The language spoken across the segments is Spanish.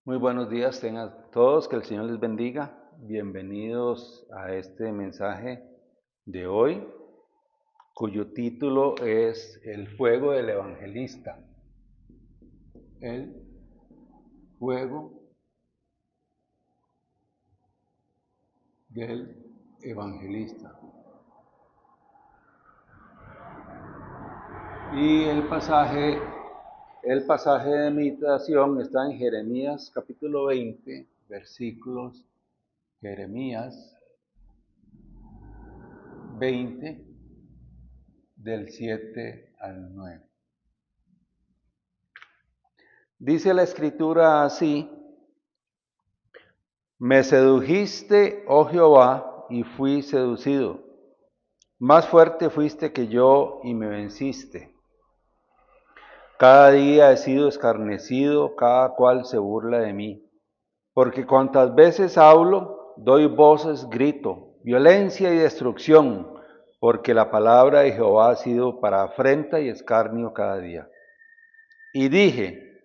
Muy buenos días, tengan todos, que el Señor les bendiga. Bienvenidos a este mensaje de hoy, cuyo título es El fuego del evangelista. El fuego del evangelista. Y el pasaje de meditación está en Jeremías capítulo 20, versículos Jeremías 20 del 7 al 9. Dice la escritura así: Me sedujiste, oh Jehová, y fui seducido. Más fuerte fuiste que yo y me venciste. Cada día he sido escarnecido, cada cual se burla de mí. Porque cuantas veces hablo, doy voces, grito, violencia y destrucción, porque la palabra de Jehová ha sido para afrenta y escarnio cada día. Y dije: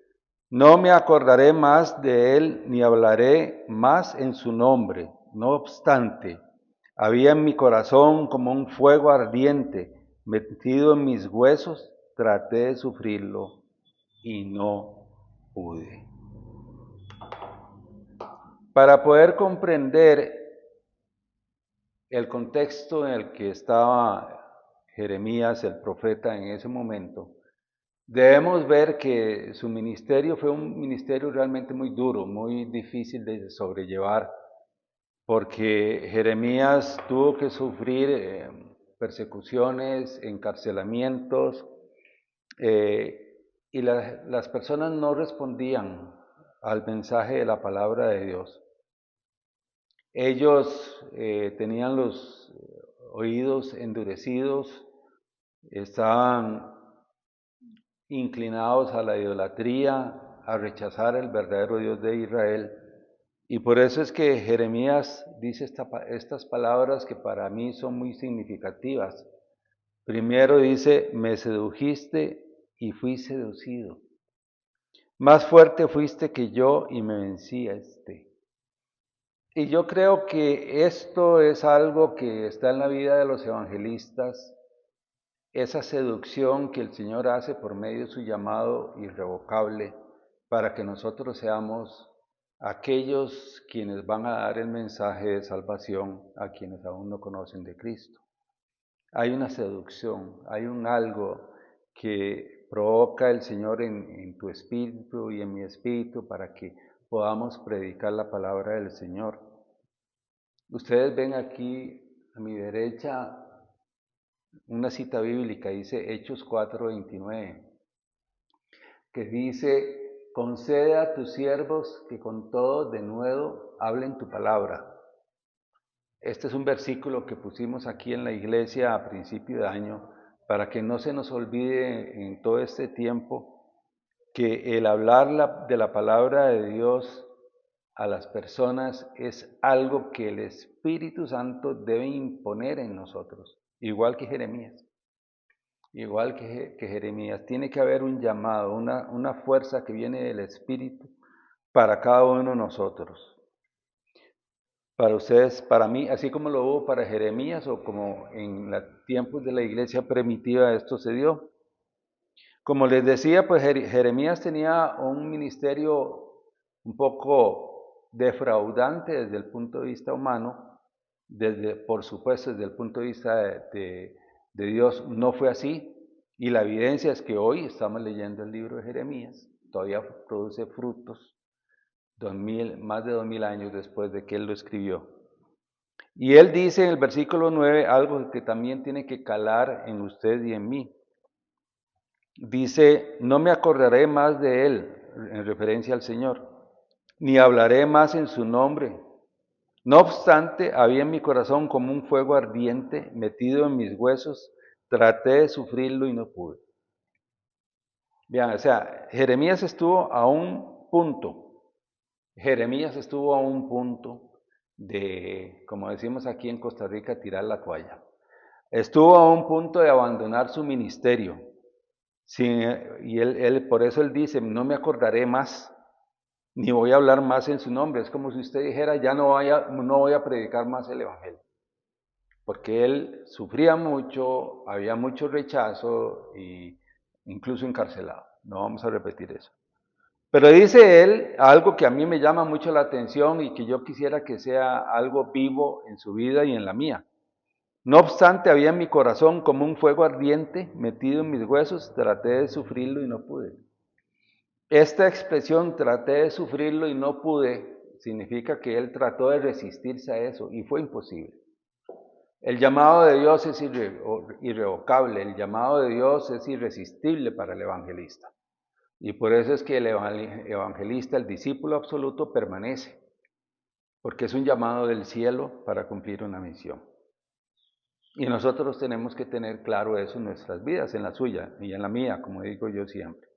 No me acordaré más de él, ni hablaré más en su nombre. No obstante, había en mi corazón como un fuego ardiente, metido en mis huesos, traté de sufrirlo y no pude. Para poder comprender el contexto en el que estaba Jeremías, el profeta, en ese momento, debemos ver que su ministerio fue un ministerio realmente muy duro, muy difícil de sobrellevar, porque Jeremías tuvo que sufrir persecuciones, encarcelamientos, y las personas no respondían al mensaje de la palabra de Dios. Ellos tenían los oídos endurecidos, estaban inclinados a la idolatría, a rechazar el verdadero Dios de Israel. Y por eso es que Jeremías dice estas palabras que para mí son muy significativas. Primero dice: me sedujiste y fui seducido. Más fuerte fuiste que yo y me venciste. Y yo creo que esto es algo que está en la vida de los evangelistas, esa seducción que el Señor hace por medio de su llamado irrevocable para que nosotros seamos aquellos quienes van a dar el mensaje de salvación a quienes aún no conocen de Cristo. Hay una seducción, hay un algo que provoca el Señor en tu espíritu y en mi espíritu para que podamos predicar la palabra del Señor. Ustedes ven aquí a mi derecha una cita bíblica, dice Hechos 4:29, que dice: concede a tus siervos que con todo denuedo hablen tu palabra. Este es un versículo que pusimos aquí en la iglesia a principio de año para que no se nos olvide en todo este tiempo que el hablar de la palabra de Dios a las personas es algo que el Espíritu Santo debe imponer en nosotros, igual que Jeremías. Igual que Jeremías, tiene que haber un llamado, una fuerza que viene del Espíritu para cada uno de nosotros. Para ustedes, para mí, así como lo hubo para Jeremías o como en los tiempos de la iglesia primitiva esto se dio. Como les decía, pues Jeremías tenía un ministerio un poco defraudante desde el punto de vista humano, por supuesto desde el punto de vista de Dios no fue así, y la evidencia es que hoy estamos leyendo el libro de Jeremías, todavía produce frutos, más de 2000 años después de que él lo escribió. Y él dice en el versículo 9 algo que también tiene que calar en usted y en mí. Dice: no me acordaré más de él, en referencia al Señor, ni hablaré más en su nombre. No obstante, había en mi corazón como un fuego ardiente metido en mis huesos, traté de sufrirlo y no pude. Vean, o sea, Jeremías estuvo a un punto de, como decimos aquí en Costa Rica, tirar la toalla. Estuvo a un punto de abandonar su ministerio. Sí, y por eso él dice: no me acordaré más. ni voy a hablar más en su nombre. Es como si usted dijera, ya no voy a predicar más el Evangelio. Porque él sufría mucho, había mucho rechazo e incluso encarcelado. No vamos a repetir eso. Pero dice él algo que a mí me llama mucho la atención y que yo quisiera que sea algo vivo en su vida y en la mía. No obstante, había en mi corazón como un fuego ardiente metido en mis huesos, traté de sufrirlo y no pude. Esta expresión, traté de sufrirlo y no pude, significa que él trató de resistirse a eso y fue imposible. El llamado de Dios es irrevocable, el llamado de Dios es irresistible para el evangelista. Y por eso es que el evangelista, el discípulo absoluto, permanece, porque es un llamado del cielo para cumplir una misión. Y nosotros tenemos que tener claro eso en nuestras vidas, en la suya y en la mía, como digo yo siempre.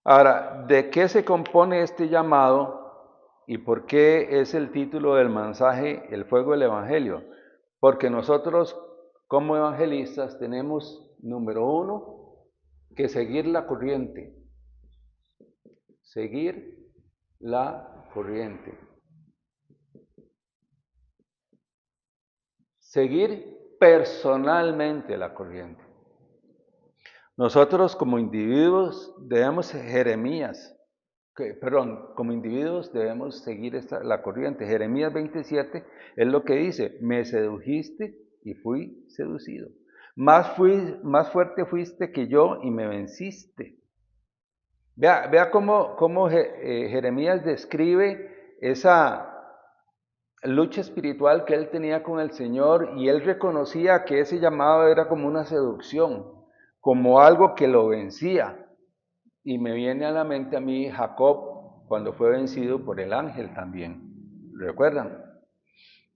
Ahora, ¿de qué se compone este llamado y por qué es el título del mensaje El fuego del Evangelio? Porque nosotros como evangelistas tenemos, número uno, que seguir la corriente. Seguir la corriente. Seguir personalmente la corriente. Nosotros como individuos debemos, como individuos debemos seguir la corriente. Jeremías 27 es lo que dice, me sedujiste y fui seducido. Más fuerte fuiste que yo y me venciste. Vea cómo Jeremías describe esa lucha espiritual que él tenía con el Señor y él reconocía que ese llamado era como una seducción, como algo que lo vencía. Y me viene a la mente a mí Jacob cuando fue vencido por el ángel también. ¿Recuerdan?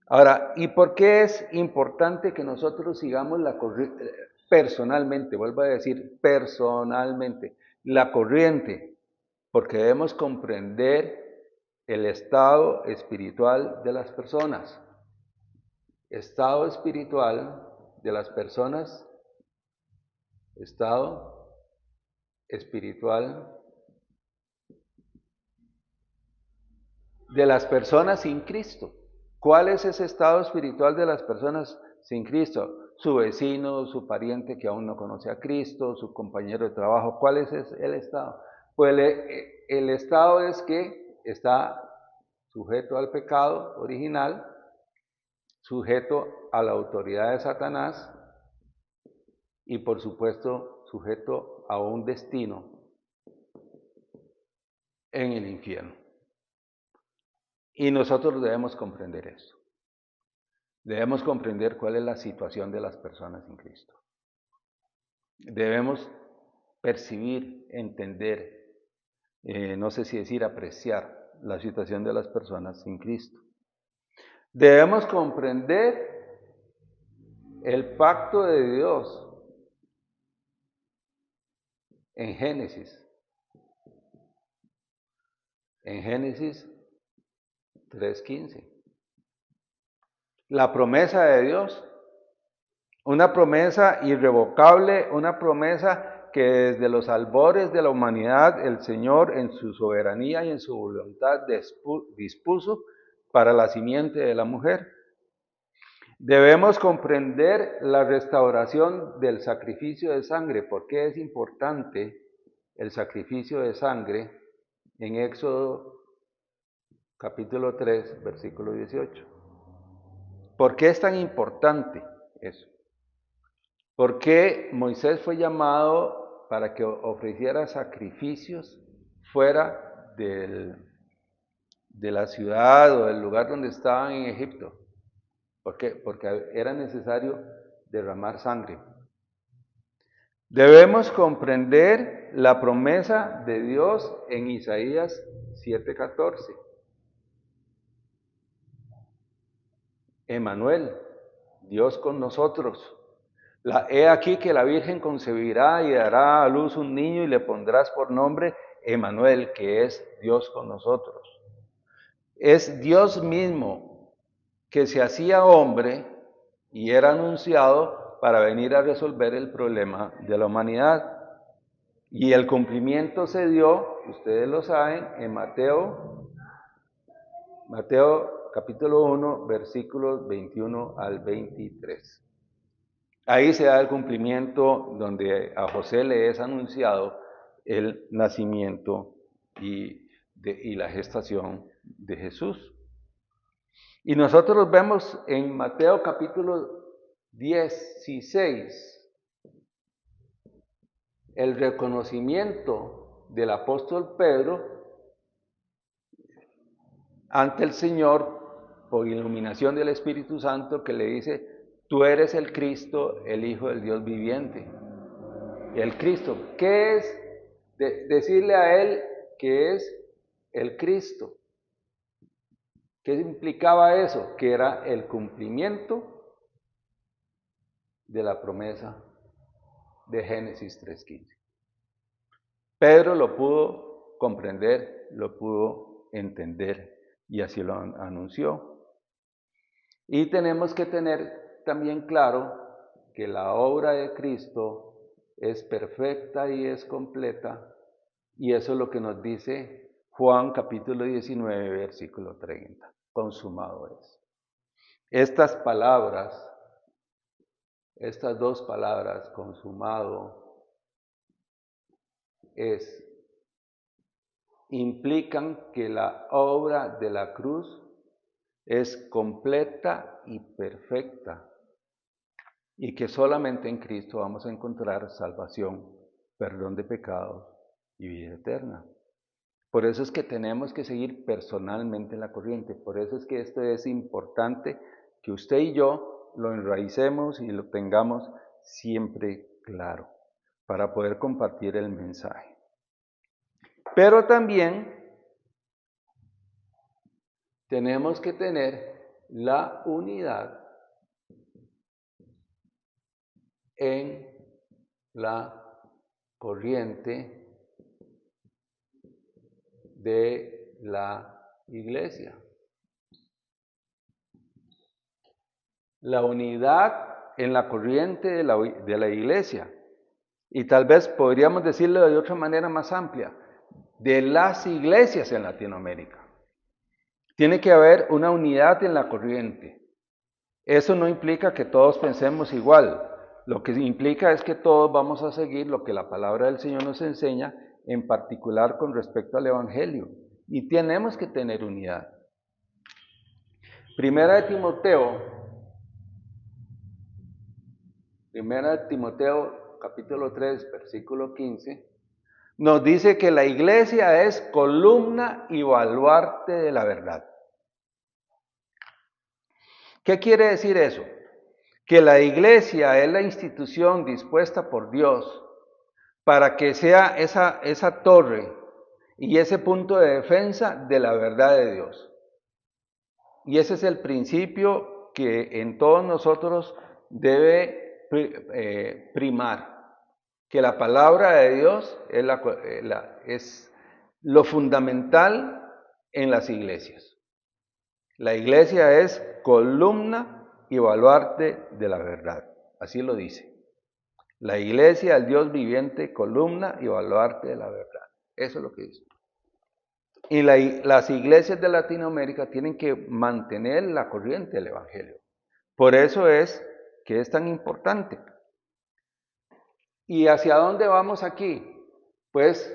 Ahora, ¿y por qué es importante que nosotros sigamos la corriente? Personalmente, vuelvo a decir, personalmente, la corriente, porque debemos comprender el estado espiritual de las personas. Estado espiritual de las personas, estado espiritual de las personas sin Cristo. ¿Cuál es ese estado espiritual de las personas sin Cristo? Su vecino, su pariente que aún no conoce a Cristo, su compañero de trabajo. ¿Cuál es el estado? Pues el estado es que está sujeto al pecado original, sujeto a la autoridad de Satanás y por supuesto sujeto a un destino en el infierno. Y nosotros debemos comprender eso. Debemos comprender cuál es la situación de las personas en Cristo. Debemos percibir, entender, no sé si decir apreciar la situación de las personas sin Cristo. Debemos comprender el pacto de Dios en Génesis. En Génesis 3:15. La promesa de Dios, una promesa irrevocable, una promesa que desde los albores de la humanidad el Señor en su soberanía y en su voluntad dispuso para la simiente de la mujer. Debemos comprender la restauración del sacrificio de sangre. ¿Por qué es importante el sacrificio de sangre en Éxodo capítulo 3, versículo 18? ¿Por qué es tan importante eso? ¿Por qué Moisés fue llamado para que ofreciera sacrificios fuera de la ciudad o del lugar donde estaban en Egipto? ¿Por qué? Porque era necesario derramar sangre. Debemos comprender la promesa de Dios en Isaías 7:14. Emmanuel, Dios con nosotros. He aquí que la Virgen concebirá y dará a luz un niño y le pondrás por nombre Emmanuel, que es Dios con nosotros. Es Dios mismo que se hacía hombre y era anunciado para venir a resolver el problema de la humanidad. Y el cumplimiento se dio, ustedes lo saben, en Mateo Mateo capítulo 1, versículos 21 al 23. Ahí se da el cumplimiento donde a José le es anunciado el nacimiento y la gestación de Jesús. Y nosotros vemos en Mateo capítulo 16 el reconocimiento del apóstol Pedro ante el Señor por iluminación del Espíritu Santo, que le dice: tú eres el Cristo, el Hijo del Dios viviente. El Cristo, ¿qué es? Decirle a él que es el Cristo. ¿Qué implicaba eso? Que era el cumplimiento de la promesa de Génesis 3:15. Pedro lo pudo comprender, lo pudo entender y así lo anunció. Y tenemos que tener también claro que la obra de Cristo es perfecta y es completa, y eso es lo que nos dice Juan capítulo 19, versículo 30. Consumado es. Estas palabras, estas dos palabras, consumado es, implican que la obra de la cruz es completa y perfecta, y que solamente en Cristo vamos a encontrar salvación, perdón de pecados y vida eterna. Por eso es que tenemos que seguir personalmente la corriente. Por eso es que esto es importante, que usted y yo lo enraicemos y lo tengamos siempre claro, para poder compartir el mensaje. Pero también tenemos que tener la unidad en la corriente de la iglesia. La unidad en la corriente de la iglesia. Y tal vez podríamos decirlo de otra manera más amplia, de las iglesias en Latinoamérica. Tiene que haber una unidad en la corriente. Eso no implica que todos pensemos igual. Lo que implica es que todos vamos a seguir lo que la palabra del Señor nos enseña, en particular con respecto al Evangelio. Y tenemos que tener unidad. Primera de Timoteo capítulo 3, versículo 15, nos dice que la iglesia es columna y baluarte de la verdad. ¿Qué quiere decir eso? Que la iglesia es la institución dispuesta por Dios para que sea esa torre y ese punto de defensa de la verdad de Dios. Y ese es el principio que en todos nosotros debe primar, que la palabra de Dios es lo fundamental en las iglesias. La iglesia es columna y baluarte de la verdad, así lo dice. La iglesia, el Dios viviente, columna y baluarte de la verdad. Eso es lo que dice. Y las iglesias de Latinoamérica tienen que mantener la corriente del Evangelio. Por eso es que es tan importante. ¿Y hacia dónde vamos aquí? Pues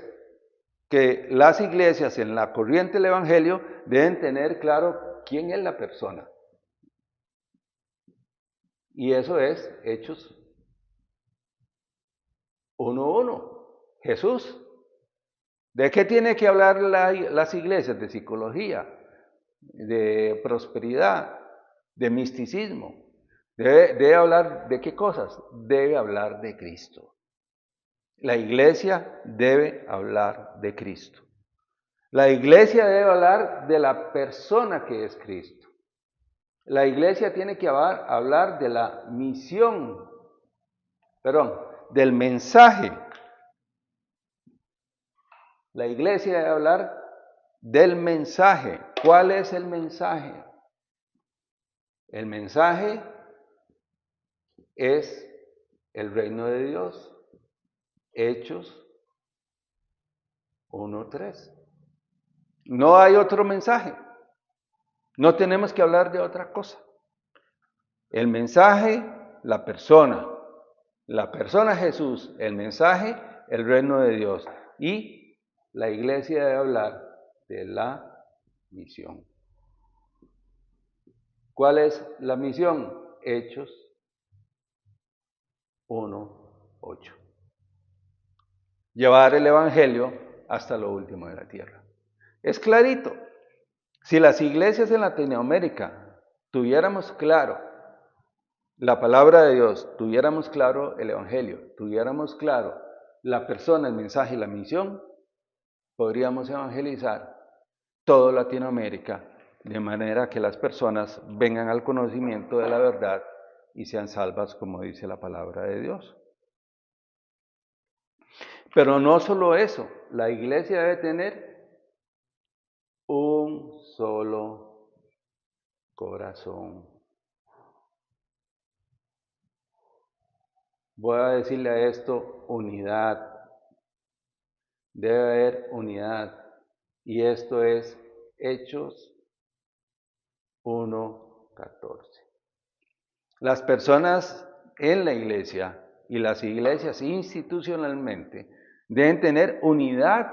que las iglesias en la corriente del Evangelio deben tener claro quién es la persona. Y eso es Hechos 1:1, Jesús. ¿De qué tiene que hablar las iglesias? De psicología, de prosperidad, de misticismo. Debe hablar de qué cosas? Debe hablar de Cristo. La iglesia debe hablar de Cristo. La iglesia debe hablar de la persona que es Cristo. La iglesia tiene que hablar de la misión, del mensaje. La iglesia debe hablar del mensaje. ¿Cuál es el mensaje? El mensaje es el reino de Dios. Hechos 1:3. No hay otro mensaje. No tenemos que hablar de otra cosa. El mensaje, la persona Jesús, el mensaje, el reino de Dios. Y la iglesia debe hablar de la misión. ¿Cuál es la misión? Hechos 1:8. Llevar el evangelio hasta lo último de la tierra. Es clarito. Si las iglesias en Latinoamérica tuviéramos claro la palabra de Dios, tuviéramos claro el evangelio, tuviéramos claro la persona, el mensaje y la misión, podríamos evangelizar toda Latinoamérica de manera que las personas vengan al conocimiento de la verdad y sean salvas, como dice la palabra de Dios. Pero no solo eso, la iglesia debe tener un solo corazón. Voy a decirle a esto unidad. Debe haber unidad. Y esto es Hechos 1:14. Las personas en la iglesia y las iglesias institucionalmente deben tener unidad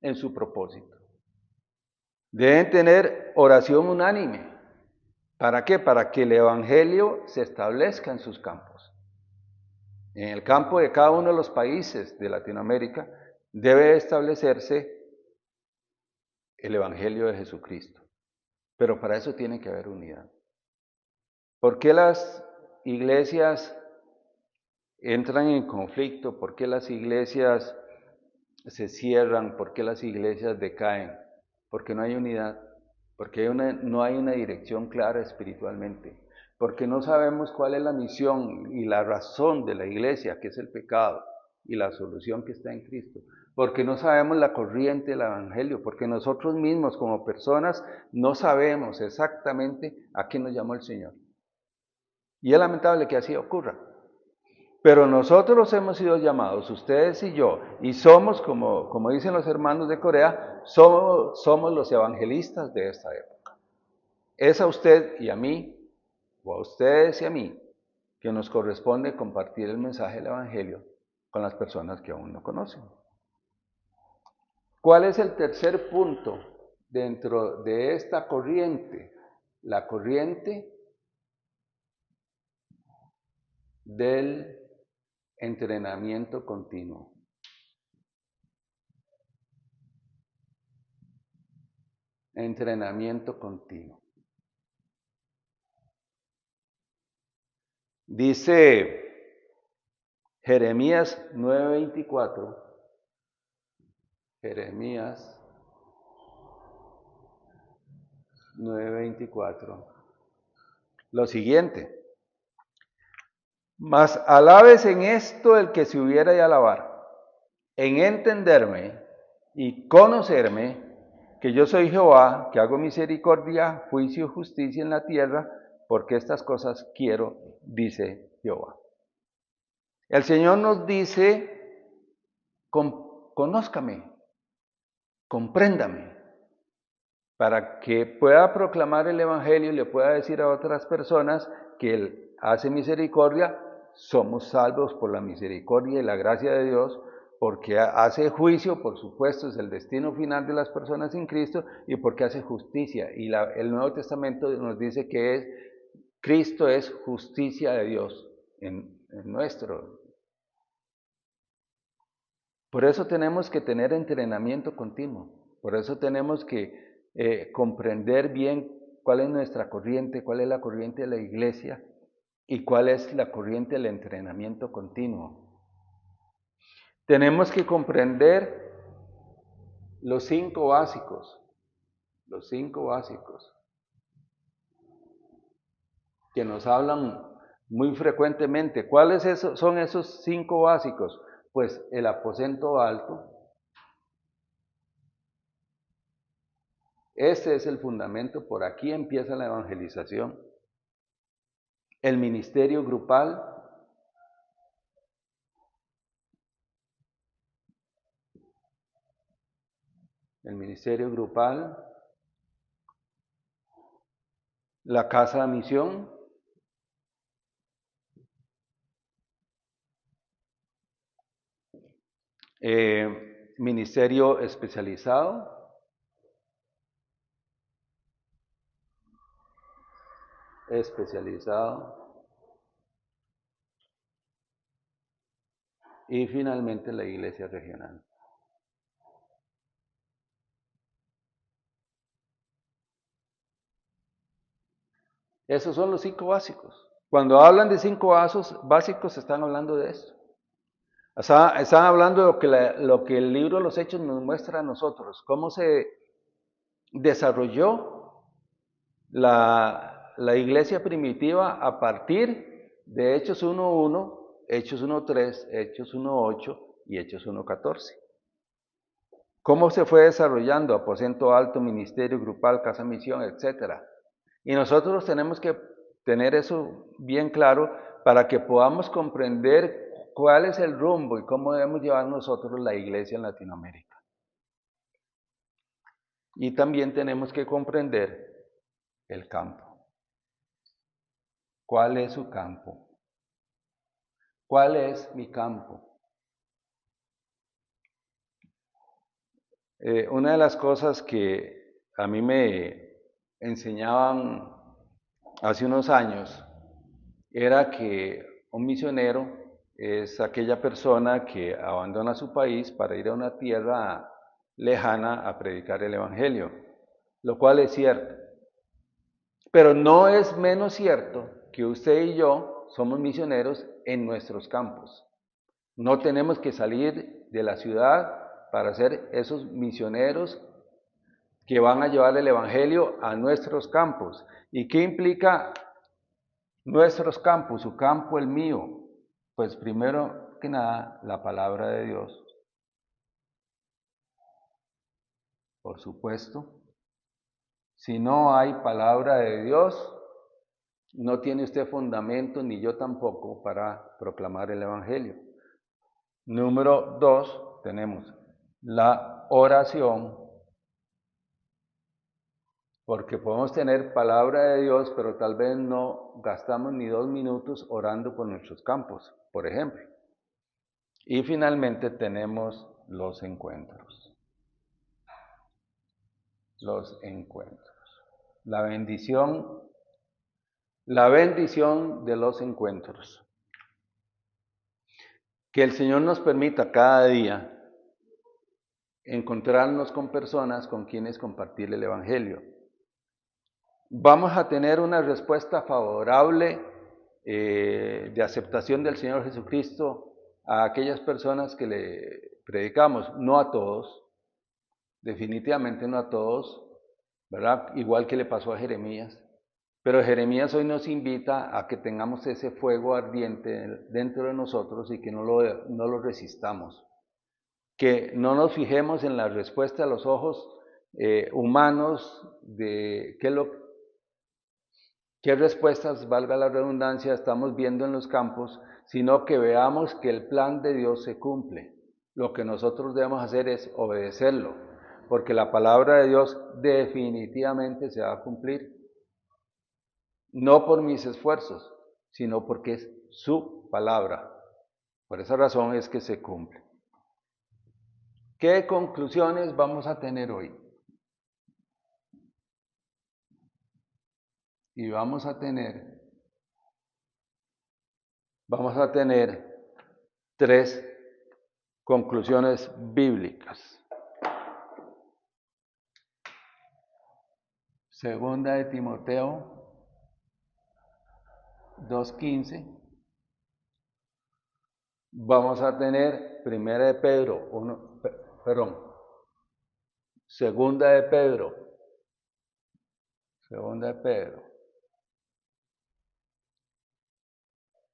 en su propósito. Deben tener oración unánime. ¿Para qué? Para que el evangelio se establezca en sus campos. En el campo de cada uno de los países de Latinoamérica debe establecerse el evangelio de Jesucristo. Pero para eso tiene que haber unidad. ¿Por qué las iglesias entran en conflicto? ¿Por qué las iglesias se cierran? ¿Por qué las iglesias decaen? Porque no hay unidad, porque no hay una dirección clara espiritualmente, porque no sabemos cuál es la misión y la razón de la iglesia, que es el pecado, y la solución que está en Cristo, porque no sabemos la corriente del evangelio, porque nosotros mismos como personas no sabemos exactamente a qué nos llamó el Señor. Y es lamentable que así ocurra. Pero nosotros hemos sido llamados, ustedes y yo, y somos, como dicen los hermanos de Corea, somos los evangelistas de esta época. Es a usted y a mí, o a ustedes y a mí, que nos corresponde compartir el mensaje del evangelio con las personas que aún no conocen. ¿Cuál es el tercer punto dentro de esta corriente? La corriente del entrenamiento continuo. Entrenamiento continuo. Dice Jeremías 9:24. Jeremías 9:24. Lo siguiente. Mas alabes en esto el que se hubiera de alabar, en entenderme y conocerme, que yo soy Jehová, que hago misericordia, juicio y justicia en la tierra, porque estas cosas quiero, dice Jehová. El Señor nos dice, conózcame, compréndame, para que pueda proclamar el Evangelio y le pueda decir a otras personas que Él hace misericordia. Somos salvos por la misericordia y la gracia de Dios, porque hace juicio, por supuesto, es el destino final de las personas sin Cristo, y porque hace justicia. Y el Nuevo Testamento nos dice que Cristo es justicia de Dios en nuestro. Por eso tenemos que tener entrenamiento continuo, por eso tenemos que comprender bien cuál es nuestra corriente, cuál es la corriente de la iglesia y cuál es la corriente del entrenamiento continuo. Tenemos que comprender los 5 básicos, que nos hablan muy frecuentemente. ¿Cuáles son esos 5 básicos? Pues el aposento alto. Ese es el fundamento, por aquí empieza la evangelización. El ministerio grupal. El ministerio grupal. la casa de misión, ministerio especializado, y finalmente la iglesia regional. Esos son los 5 básicos. Cuando hablan de 5 básicos, están hablando de esto. Están hablando de lo que el libro de los Hechos nos muestra a nosotros, cómo se desarrolló la iglesia primitiva a partir de Hechos 1.1, Hechos 1.3, Hechos 1.8 y Hechos 1.14. Cómo se fue desarrollando aposento alto, ministerio grupal, casa misión, etc. Y nosotros tenemos que tener eso bien claro para que podamos comprender cuál es el rumbo y cómo debemos llevar nosotros la iglesia en Latinoamérica. Y también tenemos que comprender el campo. ¿Cuál es su campo? ¿Cuál es mi campo? Una de las cosas que a mí me enseñaban hace unos años era que un misionero es aquella persona que abandona su país para ir a una tierra lejana a predicar el Evangelio, lo cual es cierto. Pero no es menos cierto que usted y yo somos misioneros en nuestros campos. No tenemos que salir de la ciudad para ser esos misioneros que van a llevar el Evangelio a nuestros campos. ¿Y qué implica nuestros campos? Su campo, el mío. Pues primero que nada, la palabra de Dios, por supuesto. Si no hay palabra de Dios, no tiene usted fundamento, ni yo tampoco, para proclamar el Evangelio. Número 2, tenemos la oración, porque podemos tener palabra de Dios, pero tal vez no gastamos ni 2 minutos orando por nuestros campos, por ejemplo. Y finalmente tenemos los encuentros. Los encuentros. La bendición de los encuentros. Que el Señor nos permita cada día encontrarnos con personas con quienes compartir el Evangelio. Vamos a tener una respuesta favorable de aceptación del Señor Jesucristo a aquellas personas que le predicamos, no a todos, definitivamente no a todos, ¿verdad? Igual que le pasó a Jeremías. Pero Jeremías hoy nos invita a que tengamos ese fuego ardiente dentro de nosotros y que no lo resistamos. Que no nos fijemos en la respuesta a los ojos humanos de qué respuestas, valga la redundancia, estamos viendo en los campos, sino que veamos que el plan de Dios se cumple. Lo que nosotros debemos hacer es obedecerlo, porque la palabra de Dios definitivamente se va a cumplir. No por mis esfuerzos, sino porque es su palabra. Por esa razón es que se cumple. ¿Qué conclusiones vamos a tener hoy? Y vamos a tener 3 conclusiones bíblicas. Segunda de Timoteo 2:15. Vamos a tener Primera de Pedro, Segunda de Pedro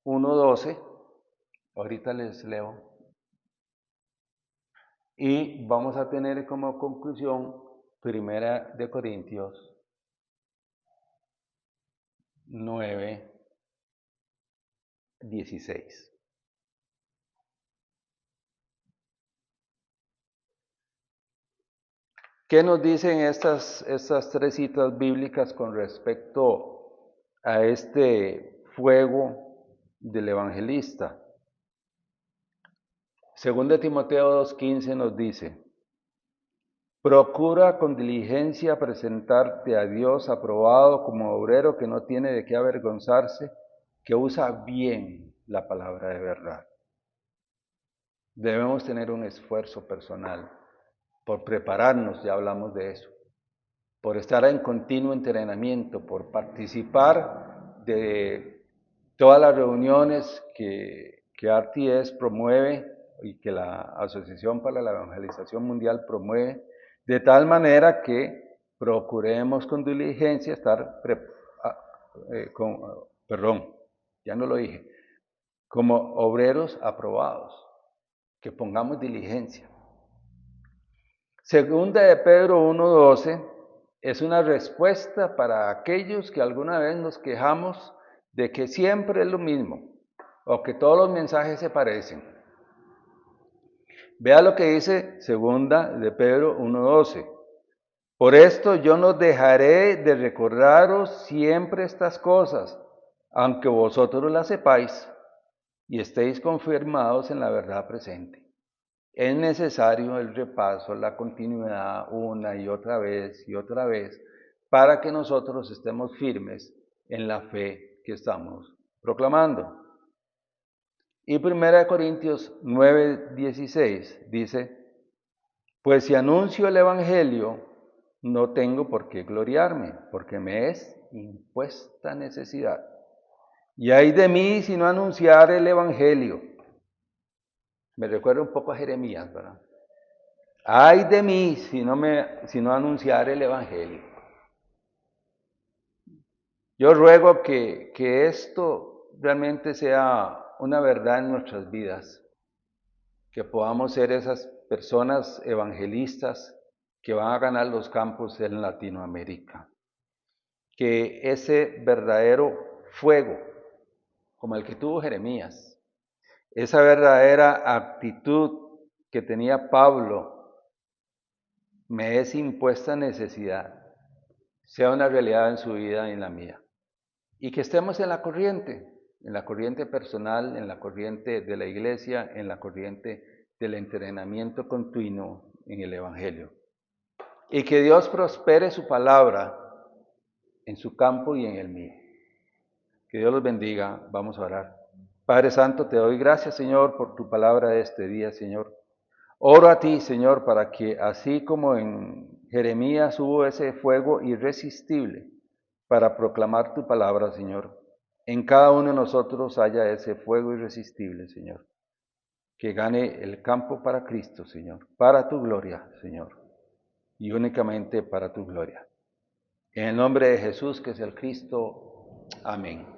1:12. Ahorita les leo. Y vamos a tener como conclusión Primera de Corintios 9:16. ¿Qué nos dicen estas 3 citas bíblicas con respecto a este fuego del evangelista. Según de Timoteo 2:15 nos dice: procura con diligencia presentarte a Dios aprobado como obrero que no tiene de qué avergonzarse, que usa bien la palabra de verdad. Debemos tener un esfuerzo personal por prepararnos, ya hablamos de eso, por estar en continuo entrenamiento, por participar de todas las reuniones que RTS promueve y que la Asociación para la Evangelización Mundial promueve, de tal manera que procuremos con diligencia estar, como obreros aprobados, que pongamos diligencia. Segunda de Pedro 1:12 es una respuesta para aquellos que alguna vez nos quejamos de que siempre es lo mismo o que todos los mensajes se parecen. Vea lo que dice Segunda de Pedro 1:12. Por esto yo no dejaré de recordaros siempre estas cosas, aunque vosotros las sepáis y estéis confirmados en la verdad presente. Es necesario el repaso, la continuidad una y otra vez, para que nosotros estemos firmes en la fe que estamos proclamando. Y 1 Corintios 9:16 dice: pues si anuncio el Evangelio, no tengo por qué gloriarme, porque me es impuesta necesidad. Y ay de mí si no anunciar el Evangelio. Me recuerda un poco a Jeremías, ¿verdad? Ay de mí si no anunciar el Evangelio. Yo ruego que esto realmente sea una verdad en nuestras vidas, que podamos ser esas personas evangelistas que van a ganar los campos en Latinoamérica. Que ese verdadero fuego, como el que tuvo Jeremías, esa verdadera actitud que tenía Pablo, me es impuesta necesidad, sea una realidad en su vida y en la mía. Y que estemos en la corriente personal, en la corriente de la iglesia, en la corriente del entrenamiento continuo en el Evangelio. Y que Dios prospere su palabra en su campo y en el mío. Que Dios los bendiga. Vamos a orar. Padre Santo, te doy gracias, Señor, por tu palabra de este día, Señor. Oro a ti, Señor, para que así como en Jeremías hubo ese fuego irresistible para proclamar tu palabra, Señor, en cada uno de nosotros haya ese fuego irresistible, Señor, que gane el campo para Cristo, Señor, para tu gloria, Señor, y únicamente para tu gloria. En el nombre de Jesús, que es el Cristo. Amén.